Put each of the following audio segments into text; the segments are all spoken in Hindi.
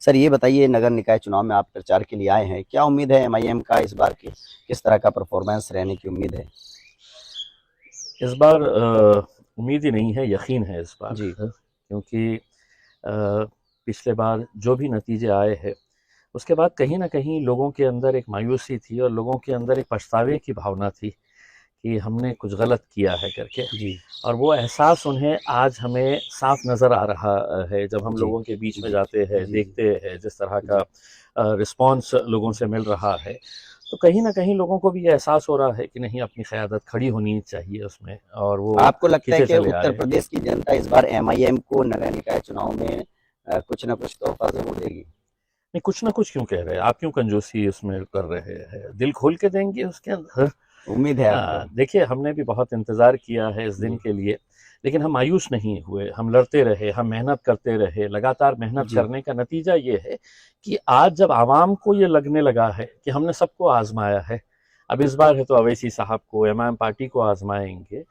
सर ये बताइए, नगर निकाय चुनाव में आप प्रचार के लिए आए हैं, क्या उम्मीद है एमआईएम का इस बार की, किस तरह का परफॉर्मेंस रहने की उम्मीद है? इस बार उम्मीद ही नहीं है, यकीन है इस बार। जी। क्योंकि पिछले बार जो भी नतीजे आए हैं उसके बाद कहीं ना कहीं लोगों के अंदर एक मायूसी थी और लोगों के अंदर एक पछतावे की भावना थी कि हमने कुछ गलत किया है करके। जी। और वो एहसास उन्हें आज हमें साफ नज़र आ रहा है जब हम जी। लोगों के बीच में जी। जाते हैं, जी। देखते हैं जिस तरह जी। का रिस्पांस लोगों से मिल रहा है। तो कहीं ना कहीं लोगों को भी ये एहसास हो रहा है कि नहीं, अपनी क़यादत खड़ी होनी चाहिए उसमें, और वो आपको लगता है खींचे कि चले आ उत्तर रहे हैं। प्रदेश की जनता इस बार एमआईएम को नगर निकाय चुनाव में कुछ ना कुछ तोहफा जरूर देगी? नहीं, कुछ ना कुछ क्यों कह रहे हैं आप? क्यों कंजूसी उसमें कर रहे हैं? दिल खोल के देंगे उसके अंदर। उम्मीद है आपको? देखिए, हमने भी बहुत इंतज़ार किया है इस दिन जी। के लिए, लेकिन हम मायूस नहीं हुए। हम लड़ते रहे, हम मेहनत करते रहे। लगातार मेहनत जी। करने का नतीजा ये है कि आज जब आवाम को ये लगने लगा है कि हमने सबको आजमाया है, अब इस बार है तो अवैसी साहब को, एमआईएम पार्टी को आजमाएंगे,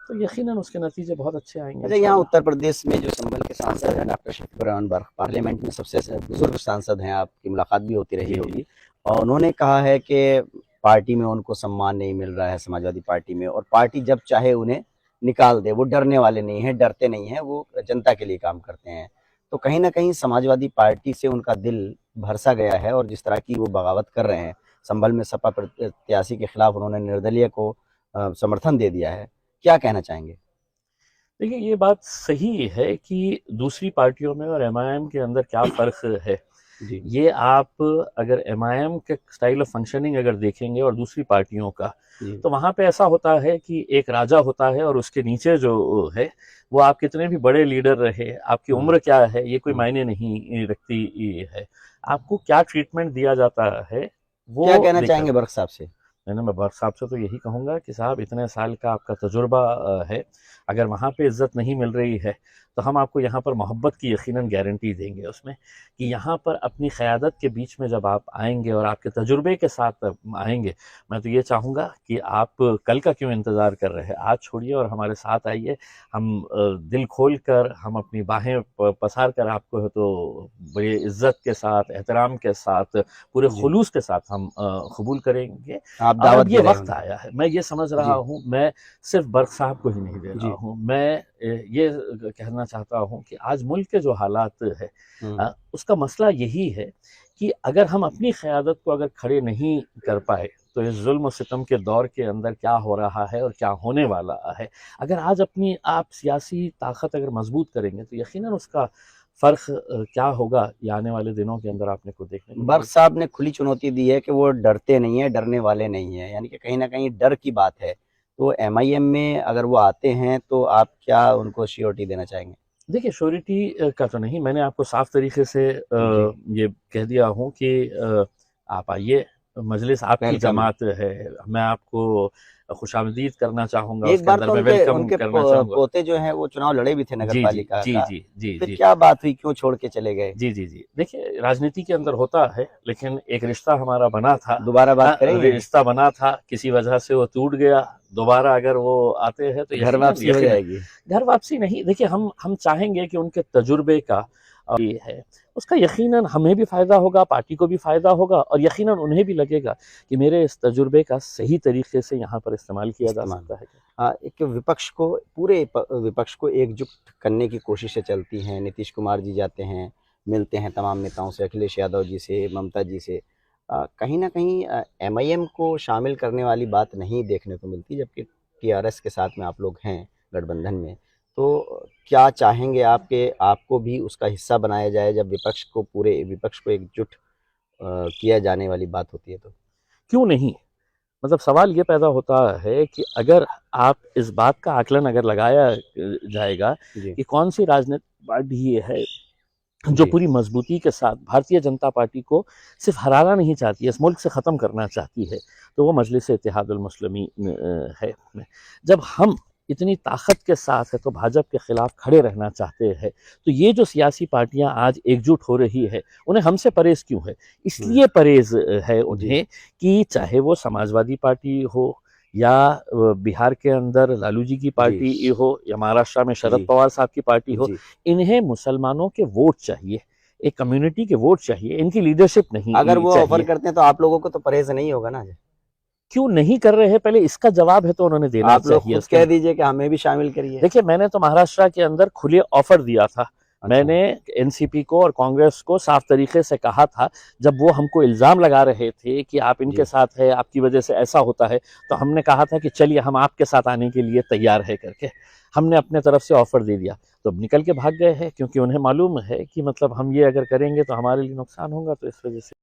तो यकीनन उसके नतीजे बहुत अच्छे आएंगे अच्छा, यहाँ इंशाल्लाह। उत्तर प्रदेश में जो संभल के सांसद हैं डॉक्टर शफीक रहमान बर्क, पार्लियामेंट में सबसे बुजुर्ग सांसद हैं, आपकी मुलाकात भी होती रही जी जी। होगी, और उन्होंने कहा है कि पार्टी में उनको सम्मान नहीं मिल रहा है, समाजवादी पार्टी में, और पार्टी जब चाहे उन्हें निकाल दे, वो डरने वाले नहीं हैं, डरते नहीं हैं, वो जनता के लिए काम करते हैं। तो कहीं ना कहीं समाजवादी पार्टी से उनका दिल भरसा गया है, और जिस तरह की वो बगावत कर रहे हैं, संभल में सपा प्रत्याशी के खिलाफ उन्होंने निर्दलीय को समर्थन दे दिया है, क्या कहना चाहेंगे? देखिए, ये बात सही है कि दूसरी पार्टियों में और एमआईएम के अंदर क्या फ़र्क है। जी। ये आप अगर एमआईएम के स्टाइल ऑफ फंक्शनिंग अगर देखेंगे और दूसरी पार्टियों का, जी। तो वहाँ पे ऐसा होता है कि एक राजा होता है और उसके नीचे जो है, वो आप कितने भी बड़े लीडर रहे, आपकी हाँ। उम्र क्या है, ये कोई हाँ। मायने नहीं रखती है। आपको क्या ट्रीटमेंट दिया जाता है, क्या वो कहना देखा चाहेंगे जाता बर्क साहब से? है ना। मैं बर्क साहब से तो यही कहूँगा कि साहब, इतने साल का आपका तजुर्बा है, अगर वहाँ पे इज़्ज़त नहीं मिल रही है, तो हम आपको यहाँ पर मोहब्बत की यकीनन गारंटी देंगे उसमें, कि यहाँ पर अपनी क़यादत के बीच में जब आप आएँगे और आपके तजुर्बे के साथ आएँगे, मैं तो ये चाहूँगा कि आप कल का क्यों इंतज़ार कर रहे हैं, आज छोड़िए और हमारे साथ आइए। हम दिल खोल कर, हम अपनी बाहें पसार कर आपको है तो बड़ी इज़्ज़त के साथ, एहतराम के साथ, पूरे जी। खुलूस के साथ हम कबूल करेंगे। आप और दावत अब ये दे रहे हैं वक्त उन्हें? आया है, मैं ये समझ रहा जी। हूँ, मैं सिर्फ बर्क साहब को ही नहीं दे रहा जी। हूँ, मैं ये कहना चाहता हूँ कि आज मुल्क के जो हालात है, हुँ। उसका मसला यही है कि अगर हम अपनी क़यादत को अगर खड़े नहीं कर पाए, तो इस जुल्म सितम के दौर के अंदर क्या हो रहा है और क्या होने वाला है। अगर आज अपनी आप सियासी ताकत अगर मजबूत करेंगे, तो यकीनन उसका फ़र्क क्या होगा, ये आने वाले दिनों के अंदर आपने को देखने को बर्क मिलेगा। साहब ने खुली चुनौती दी है कि वो डरते नहीं हैं, डरने वाले नहीं हैं, यानी कि कहीं न कहीं डर की बात है। तो एमआईएम में अगर वो आते हैं, तो आप क्या उनको श्योरिटी देना चाहेंगे? देखिए, श्योरिटी का तो नहीं, मैंने आपको साफ तरीके से जी। ये कह दिया हूँ कि आप आइए, मजलिस आपकी वेलकम है। जमात है, मैं आपको खुशामदीद करना चाहूँगा, एक उसके बार अंदर तो मैं उनके वेलकम उनके करना चाहूँगा। पोते जो हैं वो चुनाव लड़े भी थे नगर जी जी पालिका जी का, जी जी फिर जी क्या बात हुई, क्यों छोड़ के चले गए? जी, जी, जी। देखिए, राजनीति के अंदर होता है, लेकिन एक रिश्ता हमारा बना था। दोबारा बात करेंगे? रिश्ता बना था, किसी वजह से वो टूट गया। दोबारा अगर वो आते हैं तो घर यकीनन वापसी हो यकीनन जाएगी? घर वापसी नहीं, देखिए, हम चाहेंगे कि उनके तजुर्बे का ये है, उसका यकीनन हमें भी फ़ायदा होगा, पार्टी को भी फ़ायदा होगा, और यकीनन उन्हें भी लगेगा कि मेरे इस तजुर्बे का सही तरीके से यहाँ पर इस्तेमाल किया जा इस्तेमाल। सकता है। एक विपक्ष को, पूरे विपक्ष को एकजुट करने की कोशिशें चलती हैं। नीतीश कुमार जी जाते हैं, मिलते हैं तमाम नेताओं से, अखिलेश यादव जी से, ममता जी से। कहीं ना कहीं एमआईएम को शामिल करने वाली बात नहीं देखने को मिलती, जबकि टीआरएस के साथ में आप लोग हैं गठबंधन में। तो क्या चाहेंगे आप कि आपको भी उसका हिस्सा बनाया जाए, जब विपक्ष को, पूरे विपक्ष को एकजुट किया जाने वाली बात होती है तो? क्यों नहीं? मतलब सवाल ये पैदा होता है कि अगर आप इस बात का आकलन अगर लगाया जाएगा जी। कि कौन सी राजनीतिक पार्टी ये है जो जी। पूरी मजबूती के साथ भारतीय जनता पार्टी को सिर्फ हराना नहीं चाहती है, इस मुल्क से ख़त्म करना चाहती है, तो वो मजलिस इत्तेहादुल मुस्लिमीन है। जब हम इतनी ताकत के साथ है तो भाजपा के खिलाफ खड़े रहना चाहते हैं, तो ये जो सियासी पार्टियां आज एकजुट हो रही है, उन्हें हमसे परहेज क्यों है? हम्म। इसलिए परहेज है जी। उन्हें कि चाहे वो समाजवादी पार्टी हो, या बिहार के अंदर लालू जी की जी। पार्टी हो, या महाराष्ट्र में शरद जी। पवार साहब की पार्टी हो, जी। इन्हें मुसलमानों के वोट चाहिए। एक कम्युनिटी के वोट चाहिए, इनकी लीडरशिप नहीं अगर वो ऑफर चाहिए। करते हैं तो आप लोगों को तो परहेज नहीं होगा ना। क्यों नहीं कर रहे हैं, पहले इसका जवाब है तो उन्होंने देना आप लोग चाहिए। खुद कह दीजिए कि हमें भी शामिल करिए। देखिए, मैंने तो महाराष्ट्र के अंदर खुले ऑफर दिया था। अच्छा। मैंने एनसीपी को और कांग्रेस को साफ तरीके से कहा था, जब वो हमको इल्जाम लगा रहे थे कि आप इनके जी। साथ है, आपकी वजह से ऐसा होता है, तो हमने कहा था कि चलिए हम आपके साथ आने के लिए तैयार है करके हमने अपने तरफ से ऑफर दे दिया। तो अब निकल के भाग गए हैं, क्योंकि उन्हें मालूम है कि मतलब हम ये अगर करेंगे तो हमारे लिए नुकसान होगा, तो इस वजह से